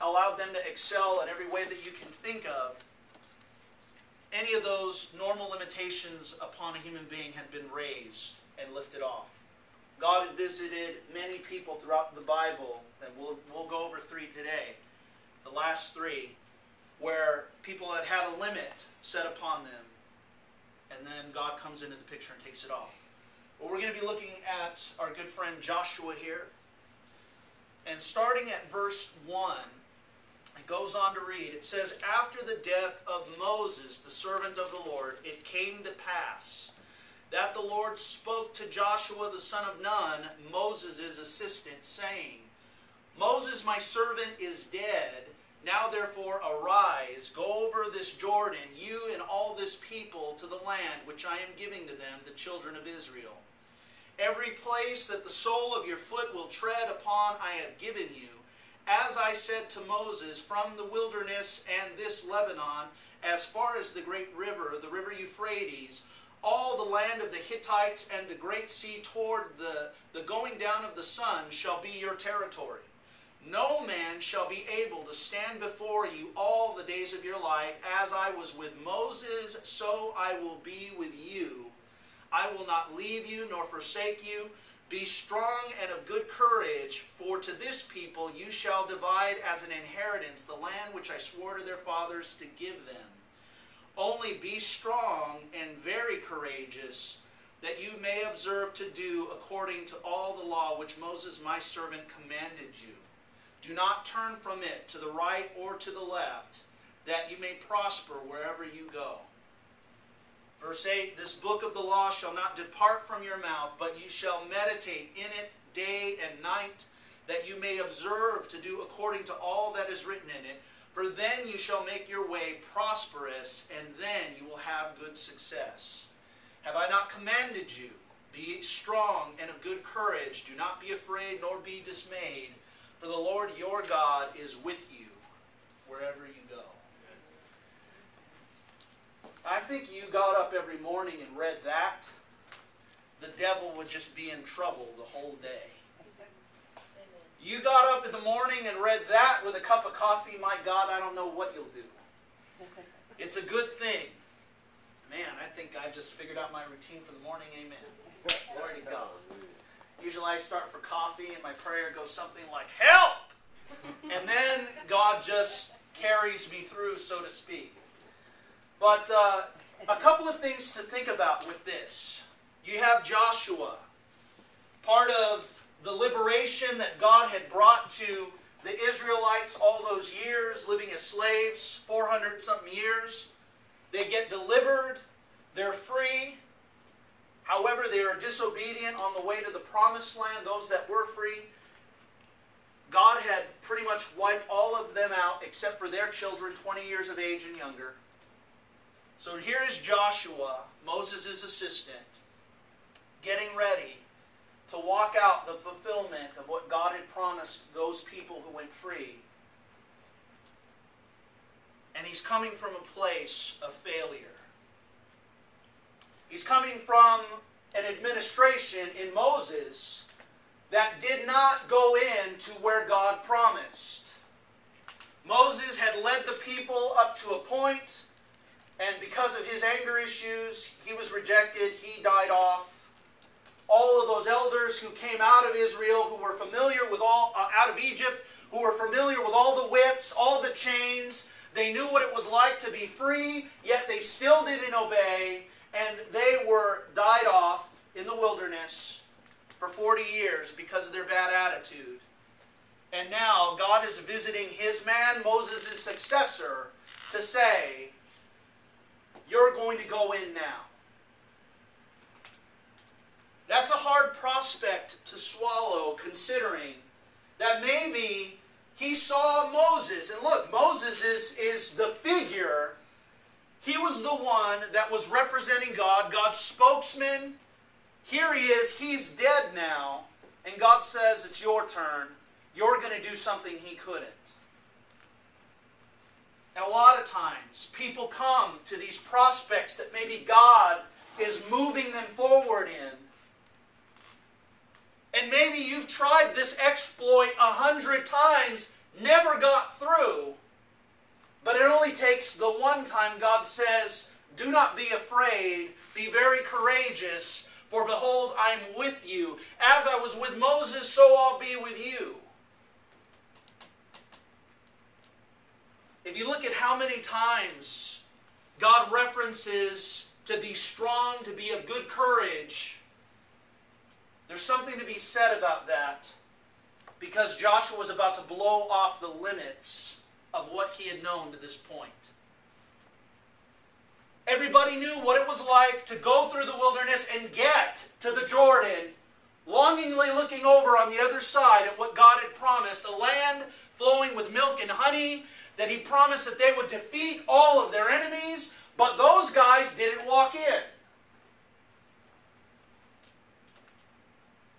allowed them to excel in every way that you can think of, any of those normal limitations upon a human being had been raised and lifted off. God had visited many people throughout the Bible, and we'll go over 3 today, the last 3, where people had had a limit set upon them, and then God comes into the picture and takes it off. Well, we're going to be looking at our good friend Joshua here, and starting at verse 1, it goes on to read, it says, "After the death of Moses, the servant of the Lord, it came to pass that the Lord spoke to Joshua the son of Nun, Moses' assistant, saying, Moses, my servant, is dead. Now therefore arise, go over this Jordan, you and all this people, to the land which I am giving to them, the children of Israel. Every place that the sole of your foot will tread upon I have given you, as I said to Moses, from the wilderness and this Lebanon, as far as the great river, the river Euphrates, all the land of the Hittites and the great sea toward the going down of the sun shall be your territory. No man shall be able to stand before you all the days of your life. As I was with Moses, so I will be with you. I will not leave you nor forsake you. Be strong and of good courage, for to this people you shall divide as an inheritance the land which I swore to their fathers to give them. Only be strong and very courageous, that you may observe to do according to all the law which Moses my servant commanded you. Do not turn from it to the right or to the left, that you may prosper wherever you go. Verse 8, this book of the law shall not depart from your mouth, but you shall meditate in it day and night, that you may observe to do according to all that is written in it. For then you shall make your way prosperous, and then you will have good success. Have I not commanded you? Be strong and of good courage. Do not be afraid nor be dismayed, for the Lord your God is with you wherever you go. I think you got up every morning and read that, the devil would just be in trouble the whole day. You got up in the morning and read that with a cup of coffee, my God, I don't know what you'll do. It's a good thing. Man, I think I just figured out my routine for the morning. Amen. Glory to God. Usually I start for coffee and my prayer goes something like, help! And then God just carries me through, so to speak. But a couple of things to think about with this. You have Joshua, part of the liberation that God had brought to the Israelites all those years, living as slaves, 400-something years. They get delivered, they're free. However, they are disobedient on the way to the promised land, those that were free. God had pretty much wiped all of them out except for their children, 20 years of age and younger. So here is Joshua, Moses' assistant, getting ready to walk out the fulfillment of what God had promised those people who went free. And he's coming from a place of failure. He's coming from an administration in Moses that did not go into where God promised. Moses had led the people up to a point, and because of his anger issues, he was rejected, he died off. All of those elders who came out of Israel, who were familiar with out of Egypt, who were familiar with all the whips, all the chains, they knew what it was like to be free, yet they still didn't obey, and they died off in the wilderness for 40 years because of their bad attitude. And now God is visiting his man, Moses' successor, to say, you're going to go in now. That's a hard prospect to swallow, considering that maybe he saw Moses. And look, Moses is the figure. He was the one that was representing God, God's spokesman. Here he is. He's dead now. And God says, it's your turn. You're going to do something he couldn't. And a lot of times, people come to these prospects that maybe God is moving them forward in. And maybe you've tried this exploit 100 times never got through, but it only takes the one time God says, do not be afraid, be very courageous, for behold, I am with you. As I was with Moses, so I'll be with you. If you look at how many times God references to be strong, to be of good courage, there's something to be said about that, because Joshua was about to blow off the limits of what he had known to this point. Everybody knew what it was like to go through the wilderness and get to the Jordan, longingly looking over on the other side at what God had promised, a land flowing with milk and honey, that He promised that they would defeat all of their enemies, but those guys didn't walk in.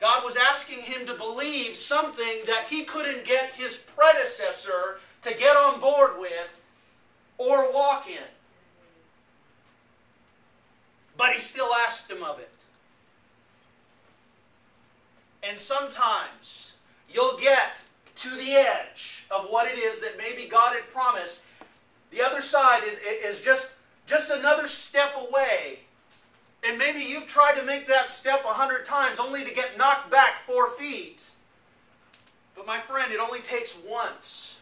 God was asking him to believe something that he couldn't get his predecessor to get on board with or walk in. But he still asked him of it. And sometimes you'll get to the edge of what it is that maybe God had promised. The other side is just another step away. And maybe you've tried to make that step 100 times only to get knocked back 4 feet. But my friend, it only takes once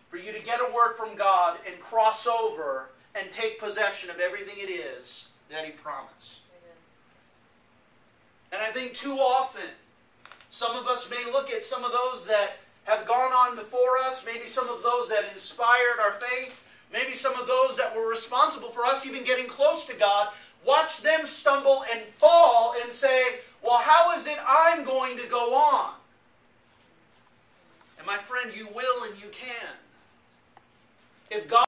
for you to get a word from God and cross over and take possession of everything it is that He promised. Amen. And I think too often, some of us may look at some of those that have gone on before us, maybe some of those that inspired our faith, maybe some of those that were responsible for us even getting close to God, watch them stumble and fall and say, well, how is it I'm going to go on? And my friend, you will and you can. If God